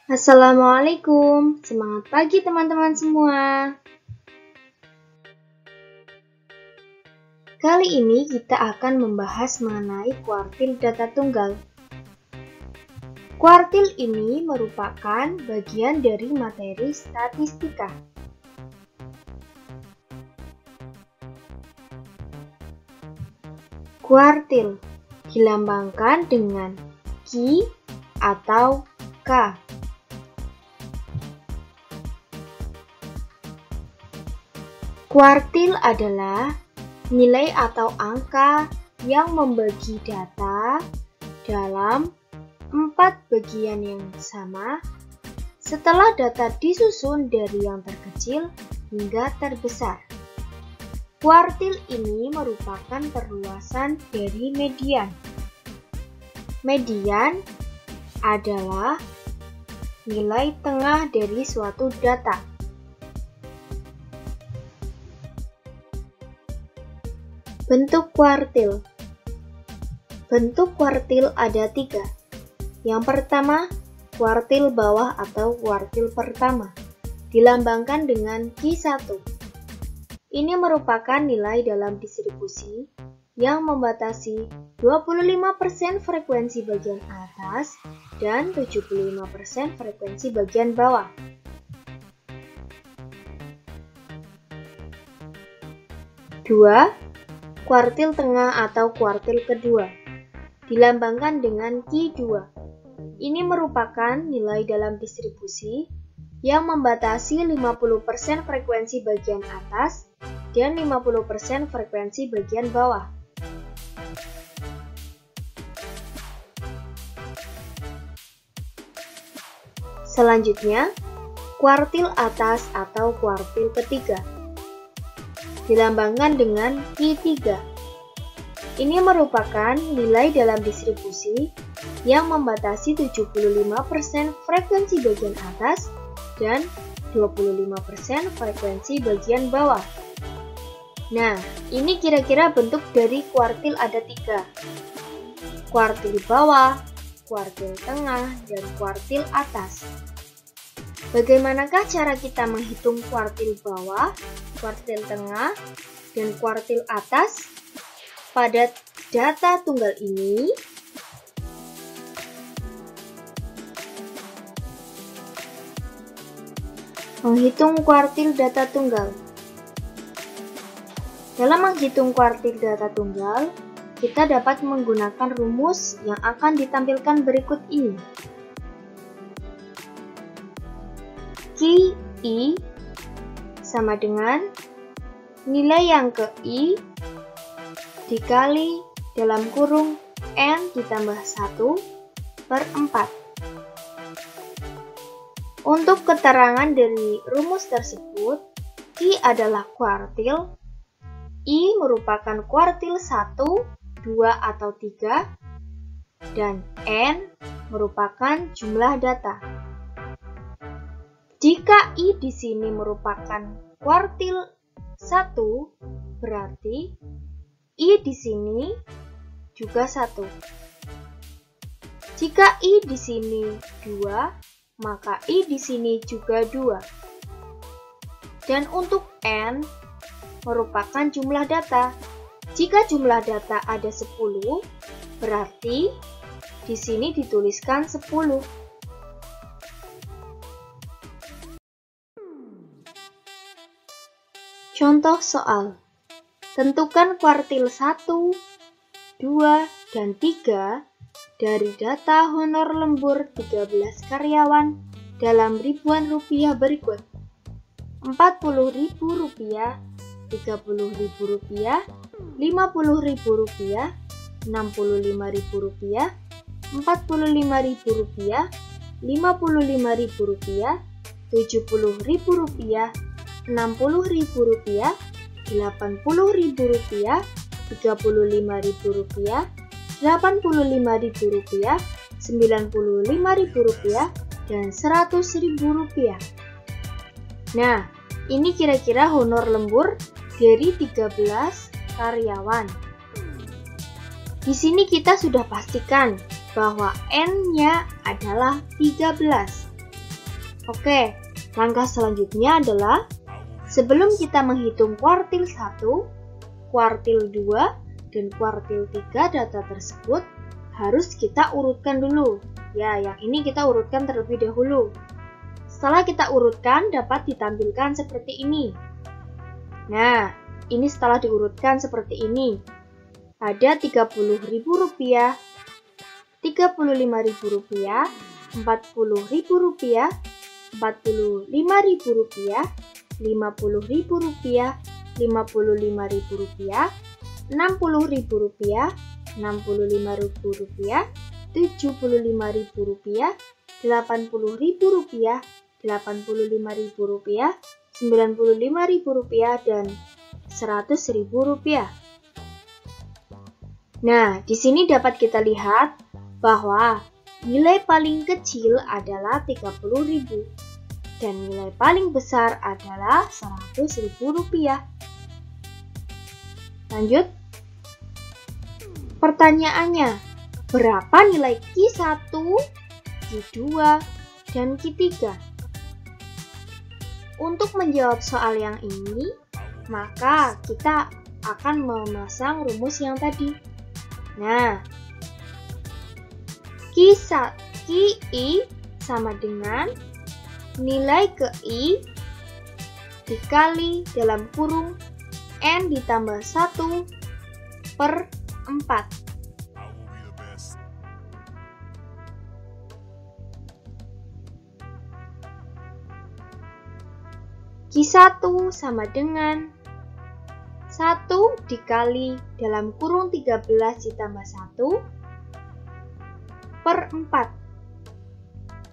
Assalamualaikum, semangat pagi teman-teman semua. Kali ini kita akan membahas mengenai kuartil data tunggal. Kuartil ini merupakan bagian dari materi statistika. Kuartil dilambangkan dengan Q atau K. Kuartil adalah nilai atau angka yang membagi data dalam 4 bagian yang sama setelah data disusun dari yang terkecil hingga terbesar. Kuartil ini merupakan perluasan dari median. Median adalah nilai tengah dari suatu data. Bentuk kuartil. Bentuk kuartil ada 3. Yang pertama, kuartil bawah atau kuartil pertama, dilambangkan dengan Q1. Ini merupakan nilai dalam distribusi yang membatasi 25% frekuensi bagian atas dan 75% frekuensi bagian bawah. Dua, kuartil tengah atau kuartil kedua, dilambangkan dengan Q2. Ini merupakan nilai dalam distribusi yang membatasi 50% frekuensi bagian atas dan 50% frekuensi bagian bawah. Selanjutnya, kuartil atas atau kuartil ketiga, dilambangkan dengan Q3. Ini merupakan nilai dalam distribusi yang membatasi 75% frekuensi bagian atas dan 25% frekuensi bagian bawah. Nah, ini kira-kira bentuk dari kuartil ada 3. Kuartil bawah, kuartil tengah, dan kuartil atas. Bagaimanakah cara kita menghitung kuartil bawah, kuartil tengah, dan kuartil atas pada data tunggal ini? Menghitung kuartil data tunggal. Dalam menghitung kuartil data tunggal, kita dapat menggunakan rumus yang akan ditampilkan berikut ini. Q(I) sama dengan nilai yang ke I dikali dalam kurung N ditambah 1/4. Untuk keterangan dari rumus tersebut, Q adalah kuartil, I merupakan kuartil 1, 2, atau 3, dan N merupakan jumlah data. Jika I di sini merupakan kuartil 1, berarti I di sini juga 1. Jika I di sini 2, maka I di sini juga 2. Dan untuk N merupakan jumlah data. Jika jumlah data ada 10, berarti di sini dituliskan 10. Contoh soal. Tentukan kuartil 1, 2, dan 3 dari data honor lembur 13 karyawan dalam ribuan rupiah berikut. Rp40.000, Rp30.000, Rp50.000, Rp65.000, Rp45.000, Rp55.000, Rp70.000, Rp60.000, Rp80.000, Rp35.000, Rp85.000, Rp95.000, dan Rp100.000. Nah, ini kira-kira honor lembur dari 13 karyawan. Di sini kita sudah pastikan bahwa N-nya adalah 13. Oke, langkah selanjutnya adalah sebelum kita menghitung kuartil 1, kuartil 2, dan kuartil 3 data tersebut harus kita urutkan dulu. Ya, yang ini kita urutkan terlebih dahulu. Setelah kita urutkan, dapat ditampilkan seperti ini. Nah, ini setelah diurutkan seperti ini. Ada Rp30.000, Rp35.000, Rp40.000, Rp45.000, Rp50.000, Rp55.000, Rp60.000, Rp65.000, Rp75.000, Rp80.000, Rp85.000, Rp95.000, dan Rp100.000. Nah, di sini dapat kita lihat bahwa nilai paling kecil adalah Rp30.000 dan nilai paling besar adalah Rp100.000. Lanjut. Pertanyaannya, berapa nilai Q1, Q2, dan Q3? Untuk menjawab soal yang ini, maka kita akan memasang rumus yang tadi. Nah, Qi sama dengan nilai ke I dikali dalam kurung N ditambah 1/4. Q1 sama dengan 1 dikali dalam kurung 13 ditambah 1/4.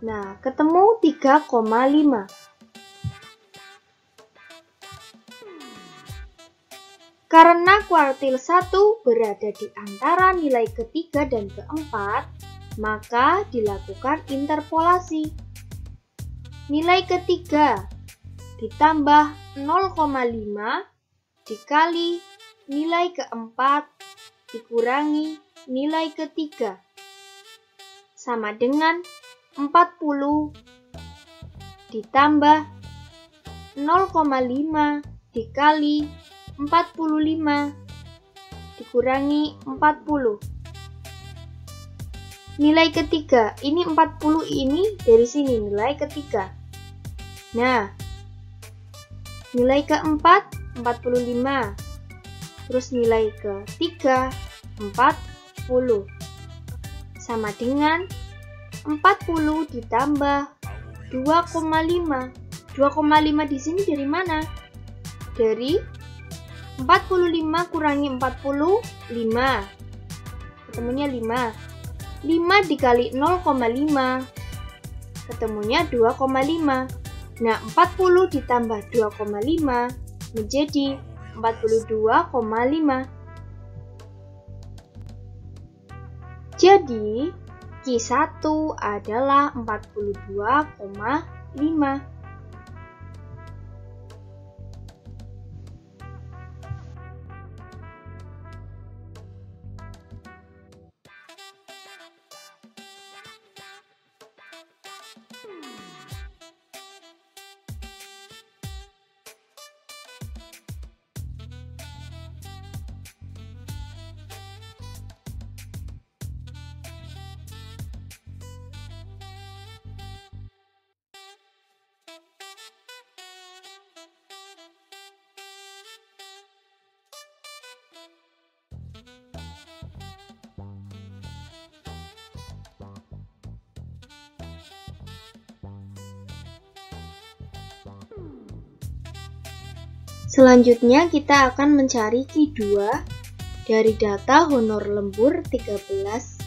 Nah, ketemu 3,5. Karena kuartil 1 berada di antara nilai ketiga dan keempat, maka dilakukan interpolasi. Nilai ketiga ditambah 0,5 dikali nilai keempat dikurangi nilai ketiga sama dengan 40 ditambah 0,5 dikali 45 dikurangi 40. Nilai ketiga, ini 40 ini dari sini nilai ketiga. Nah, nilai keempat 45, terus nilai ketiga 40, sama dengan 40 ditambah 2,5. 2,5 di sini dari mana? Dari 45 kurangi 40, 5. Ketemunya 5. 5 dikali 0,5. Ketemunya 2,5. Nah, 40 ditambah 2,5 menjadi 42,5. Jadi, Q1 adalah 42,5. Selanjutnya kita akan mencari Q2 dari data honor lembur 13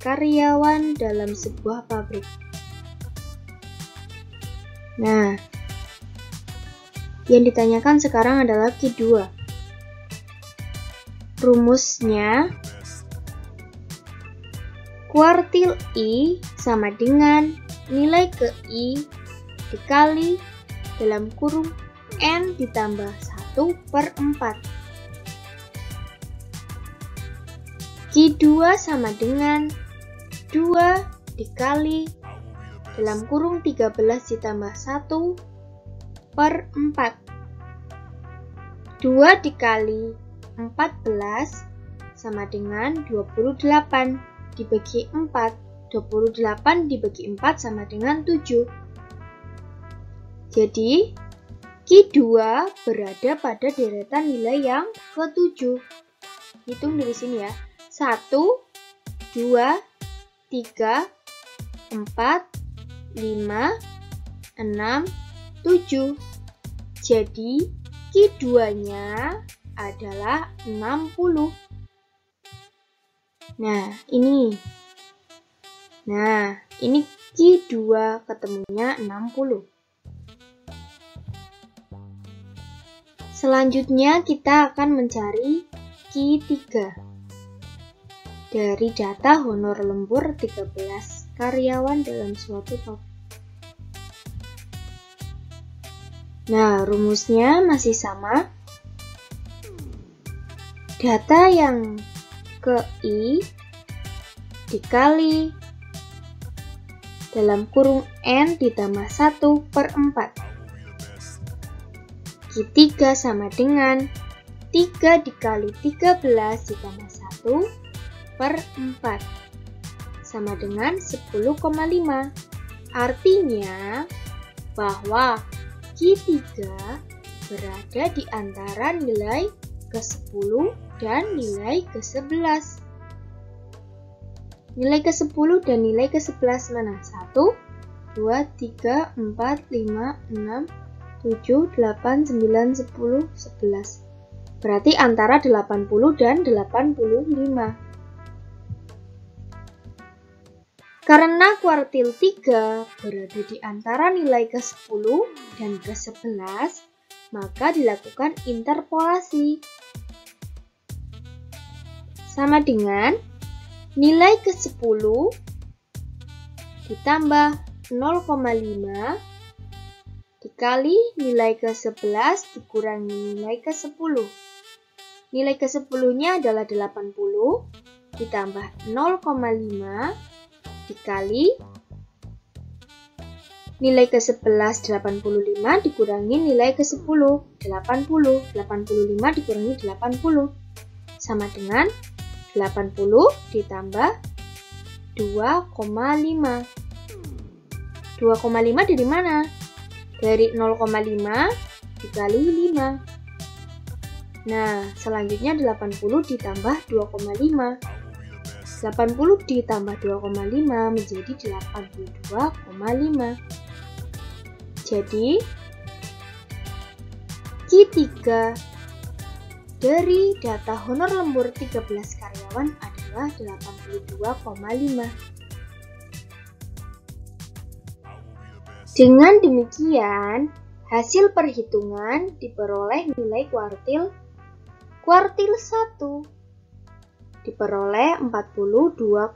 karyawan dalam sebuah pabrik. Nah, yang ditanyakan sekarang adalah Q2. Rumusnya, kuartil I sama dengan nilai ke I dikali dalam kurung N ditambah 1/4. Q2 sama dengan 2 dikali dalam kurung 13 ditambah 1 per 4. 2 dikali 14 sama dengan 28 dibagi 4. 28 dibagi 4 sama dengan 7. Jadi, Q2 berada pada deretan nilai yang ke-7. Hitung dari sini ya. 1, 2, 3, 4, 5, 6, 7. Jadi, Q2-nya adalah 60. Nah, ini Q2 ketemunya 60. Selanjutnya kita akan mencari Q3 dari data honor lembur 13 karyawan dalam suatu pabrik. Nah, rumusnya masih sama. Data yang ke I dikali dalam kurung N ditambah 1 per 4. Q3 sama dengan 3 dikali 13 ditambah 1 per 4 sama dengan 10,5. Artinya bahwa Q3 berada di antara nilai ke-10 dan nilai ke-11. Nilai ke-10 dan nilai ke-11 mana? 1, 2, 3, 4, 5, 6, 7, 8, 9, 10, 11. Berarti antara 80 dan 85. Karena kuartil 3 berada di antara nilai ke-10 dan ke-11, maka dilakukan interpolasi. Sama dengan nilai ke-10 ditambah 0,5 dikali nilai ke-11 dikurangi nilai ke-10. Nilai ke-10-nya adalah 80 ditambah 0,5 dikali nilai ke-11 85 dikurangi nilai ke-10 80. 85 dikurangi 80 sama dengan 80 ditambah 2,5. 2,5 dari mana? Dari 0,5 dikali 5. Nah, selanjutnya 80 ditambah 2,5. 80 ditambah 2,5 menjadi 82,5. Jadi, Q3 dari data honor lembur 13 karyawan adalah 82,5. Dengan demikian, hasil perhitungan diperoleh nilai kuartil 1 diperoleh 42,5.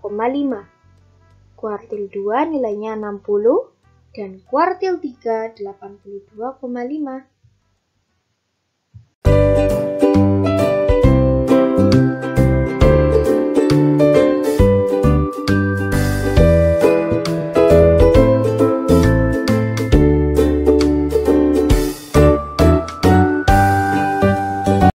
Kuartil 2 nilainya 60 dan kuartil 3 82,5.